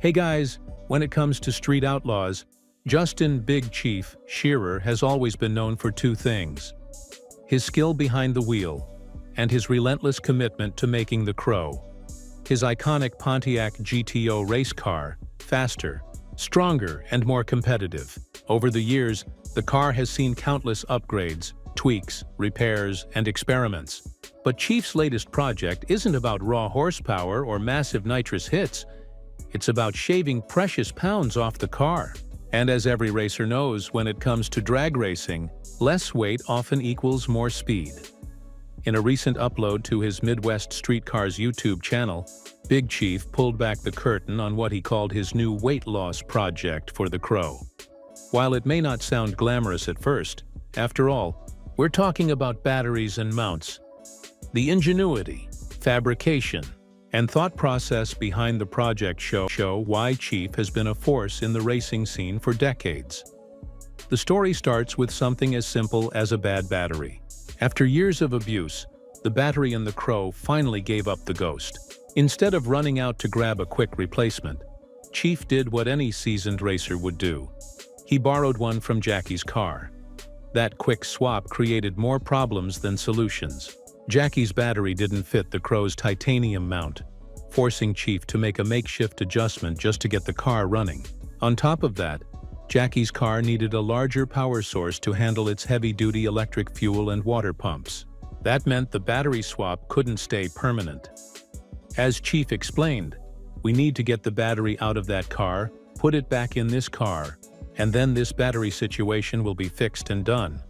Hey guys, when it comes to Street Outlaws, Justin Big Chief Shearer has always been known for two things: his skill behind the wheel and his relentless commitment to making the Crow. His iconic Pontiac GTO race car, faster, stronger, and more competitive. Over the years, the car has seen countless upgrades, tweaks, repairs, and experiments. But Chief's latest project isn't about raw horsepower or massive nitrous hits. It's about shaving precious pounds off the car. And as every racer knows, when it comes to drag racing, less weight often equals more speed. In a recent upload to his Midwest Street Cars YouTube channel, Big Chief pulled back the curtain on what he called his new weight loss project for the Crow. While it may not sound glamorous at first, after all, we're talking about batteries and mounts. The ingenuity, fabrication, and thought process behind the project show why Chief has been a force in the racing scene for decades. The story starts with something as simple as a bad battery. After years of abuse, the battery in the Crow finally gave up the ghost. Instead of running out to grab a quick replacement, Chief did what any seasoned racer would do. He borrowed one from Jackie's car. That quick swap created more problems than solutions. Jackie's battery didn't fit the Crow's titanium mount, forcing Chief to make a makeshift adjustment just to get the car running. On top of that, Jackie's car needed a larger power source to handle its heavy-duty electric fuel and water pumps. That meant the battery swap couldn't stay permanent. As Chief explained, "We need to get the battery out of that car, put it back in this car, and then this battery situation will be fixed and done."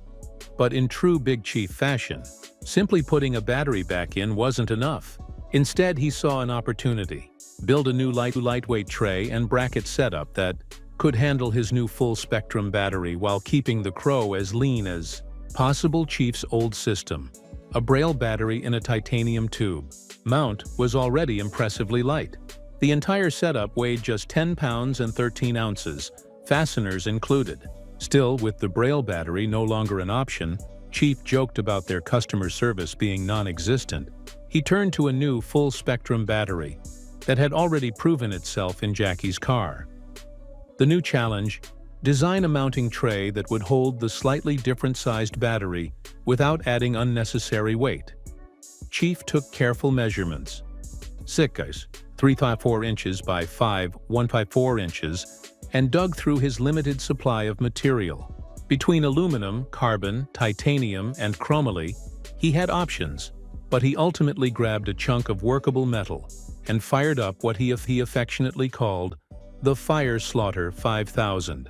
But in true Big Chief fashion, simply putting a battery back in wasn't enough. Instead, he saw an opportunity: build a new lightweight tray and bracket setup that could handle his new full-spectrum battery while keeping the Crow as lean as possible. Chief's old system, a Braille battery in a titanium tube mount, was already impressively light. The entire setup weighed just 10 pounds and 13 ounces, fasteners included. Still, with the Braille battery no longer an option, Chief joked about their customer service being non-existent. He turned to a new full-spectrum battery that had already proven itself in Jackie's car. The new challenge: design a mounting tray that would hold the slightly different-sized battery without adding unnecessary weight. Chief took careful measurements. 3.4 inches by 5.154 inches, and dug through his limited supply of material. Between aluminum, carbon, titanium, and chromoly, he had options, but he ultimately grabbed a chunk of workable metal and fired up what he affectionately called the Fire Slaughter 5000.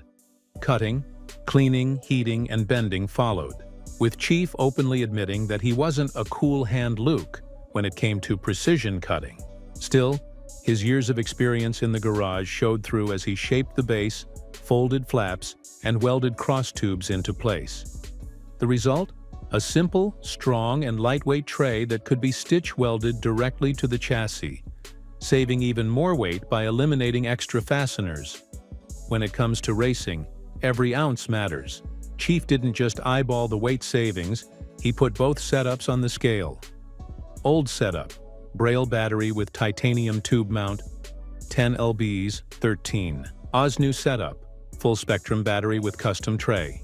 Cutting, cleaning, heating, and bending followed, with Chief openly admitting that he wasn't a cool hand Luke when it came to precision cutting. Still, his years of experience in the garage showed through as he shaped the base, folded flaps, and welded cross tubes into place. The result? A simple, strong, and lightweight tray that could be stitch-welded directly to the chassis, saving even more weight by eliminating extra fasteners. When it comes to racing, every ounce matters. Chief didn't just eyeball the weight savings, he put both setups on the scale. Old setup: Braille battery with titanium tube mount, 10 lbs, 13 Oz. New setup: full spectrum battery with custom tray,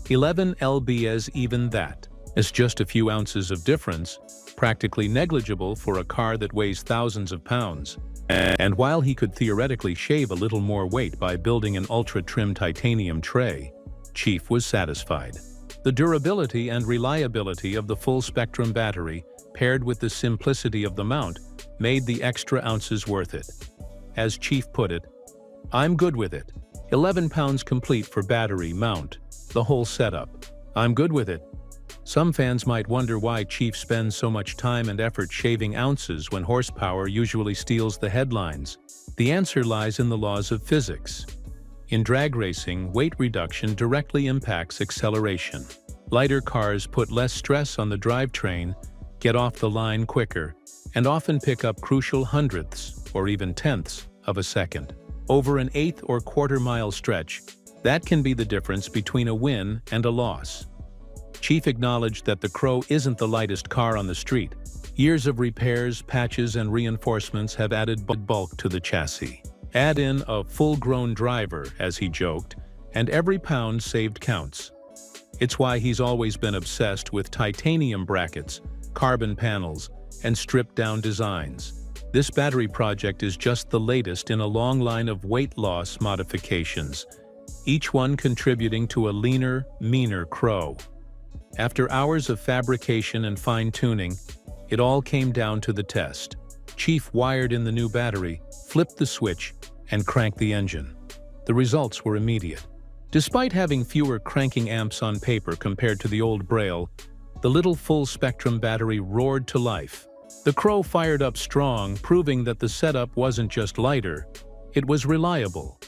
11 lbs. Even that is just a few ounces of difference, practically negligible for a car that weighs thousands of pounds. And while he could theoretically shave a little more weight by building an ultra-trim titanium tray, Chief was satisfied. The durability and reliability of the full-spectrum battery, paired with the simplicity of the mount, made the extra ounces worth it. As Chief put it, "I'm good with it. 11 pounds complete for battery, mount, the whole setup. I'm good with it." Some fans might wonder why Chief spends so much time and effort shaving ounces when horsepower usually steals the headlines. The answer lies in the laws of physics. In drag racing, weight reduction directly impacts acceleration. Lighter cars put less stress on the drivetrain, get off the line quicker, and often pick up crucial hundredths, or even tenths, of a second. Over an eighth or quarter-mile stretch, that can be the difference between a win and a loss. Chief acknowledged that the Crow isn't the lightest car on the street. Years of repairs, patches, and reinforcements have added bulk to the chassis. Add in a full-grown driver, as he joked, and every pound saved counts. It's why he's always been obsessed with titanium brackets, carbon panels, and stripped-down designs. This battery project is just the latest in a long line of weight loss modifications, each one contributing to a leaner, meaner Crow. After hours of fabrication and fine-tuning, it all came down to the test. Chief wired in the new battery, flipped the switch, and cranked the engine. The results were immediate. Despite having fewer cranking amps on paper compared to the old Braille, the little full-spectrum battery roared to life. The Crow fired up strong, proving that the setup wasn't just lighter, it was reliable.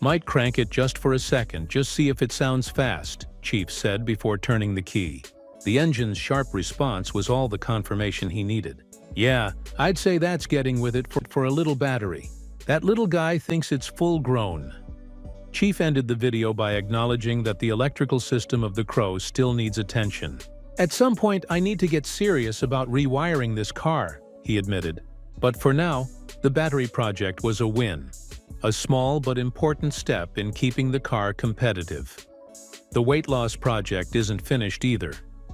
"Might crank it just for a second, just see if it sounds fast," Chief said before turning the key. The engine's sharp response was all the confirmation he needed. "Yeah, I'd say that's getting with it for a little battery. That little guy thinks it's full-grown." Chief ended the video by acknowledging that the electrical system of the Crow still needs attention. "At some point, I need to get serious about rewiring this car," he admitted. But for now, the battery project was a win. A small but important step in keeping the car competitive. The weight loss project isn't finished either.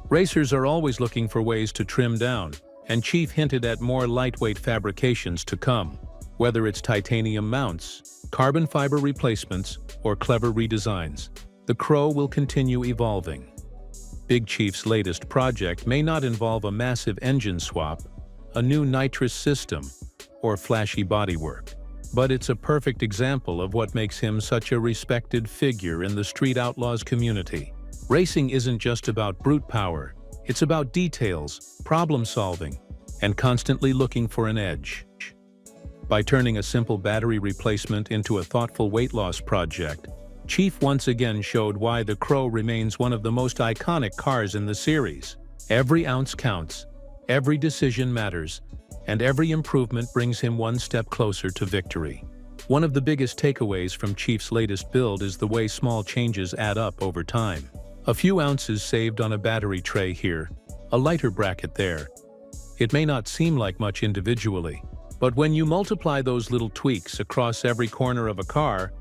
Racers are always looking for ways to trim down, and Chief hinted at more lightweight fabrications to come. Whether it's titanium mounts, carbon fiber replacements, or clever redesigns, the Crow will continue evolving. Big Chief's latest project may not involve a massive engine swap, a new nitrous system, or flashy bodywork. But it's a perfect example of what makes him such a respected figure in the Street Outlaws community. Racing isn't just about brute power, it's about details, problem-solving, and constantly looking for an edge. By turning a simple battery replacement into a thoughtful weight loss project, Chief once again showed why the Crow remains one of the most iconic cars in the series. Every ounce counts, every decision matters, and every improvement brings him one step closer to victory. One of the biggest takeaways from Chief's latest build is the way small changes add up over time. A few ounces saved on a battery tray here, a lighter bracket there. It may not seem like much individually, but when you multiply those little tweaks across every corner of a car,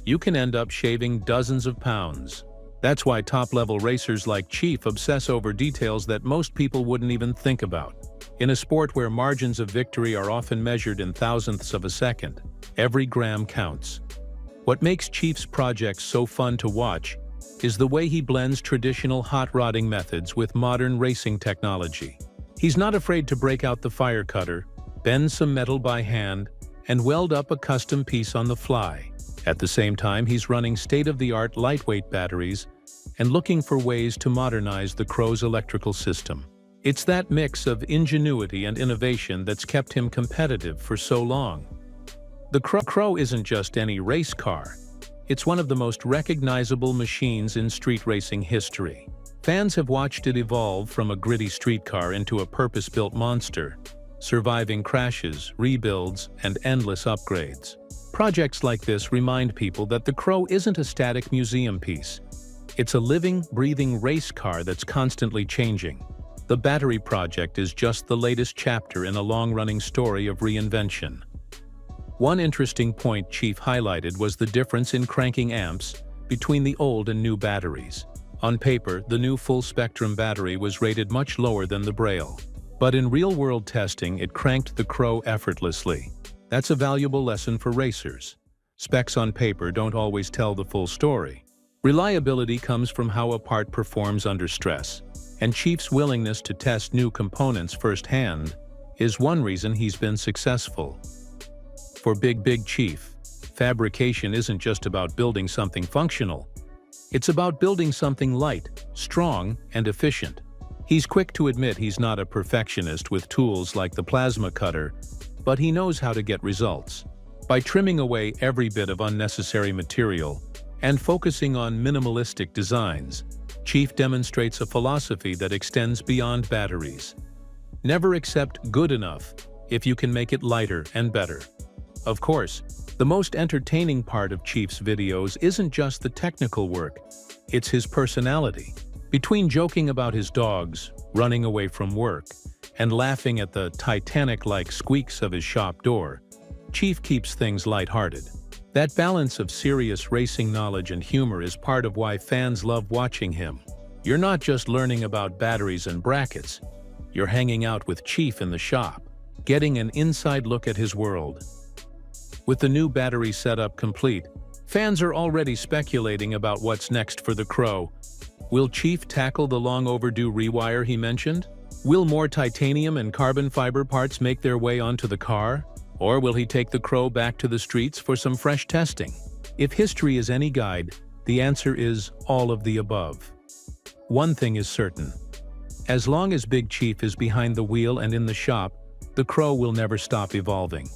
you can end up shaving dozens of pounds. That's why top-level racers like Chief obsess over details that most people wouldn't even think about. In a sport where margins of victory are often measured in thousandths of a second, every gram counts. What makes Chief's projects so fun to watch is the way he blends traditional hot rodding methods with modern racing technology. He's not afraid to break out the fire cutter, bend some metal by hand, and weld up a custom piece on the fly. At the same time, he's running state-of-the-art lightweight batteries and looking for ways to modernize the Crow's electrical system. It's that mix of ingenuity and innovation that's kept him competitive for so long. The Crow isn't just any race car. It's one of the most recognizable machines in street racing history. Fans have watched it evolve from a gritty street car into a purpose-built monster, surviving crashes, rebuilds, and endless upgrades. Projects like this remind people that the Crow isn't a static museum piece. It's a living, breathing race car that's constantly changing. The battery project is just the latest chapter in a long-running story of reinvention. One interesting point Chief highlighted was the difference in cranking amps between the old and new batteries. On paper, the new full-spectrum battery was rated much lower than the Braille. But in real-world testing, it cranked the Crow effortlessly. That's a valuable lesson for racers. Specs on paper don't always tell the full story. Reliability comes from how a part performs under stress, and Chief's willingness to test new components firsthand is one reason he's been successful. For Big Chief, fabrication isn't just about building something functional. It's about building something light, strong, and efficient. He's quick to admit he's not a perfectionist with tools like the plasma cutter, but he knows how to get results. By trimming away every bit of unnecessary material and focusing on minimalistic designs, Chief demonstrates a philosophy that extends beyond batteries. Never accept good enough if you can make it lighter and better. Of course, the most entertaining part of Chief's videos isn't just the technical work, it's his personality. Between joking about his dogs, running away from work, and laughing at the Titanic-like squeaks of his shop door, Chief keeps things lighthearted. That balance of serious racing knowledge and humor is part of why fans love watching him. You're not just learning about batteries and brackets, you're hanging out with Chief in the shop, getting an inside look at his world. With the new battery setup complete, fans are already speculating about what's next for the Crow. Will Chief tackle the long-overdue rewire he mentioned? Will more titanium and carbon fiber parts make their way onto the car? Or will he take the Crow back to the streets for some fresh testing? If history is any guide, the answer is all of the above. One thing is certain. As long as Big Chief is behind the wheel and in the shop, the Crow will never stop evolving.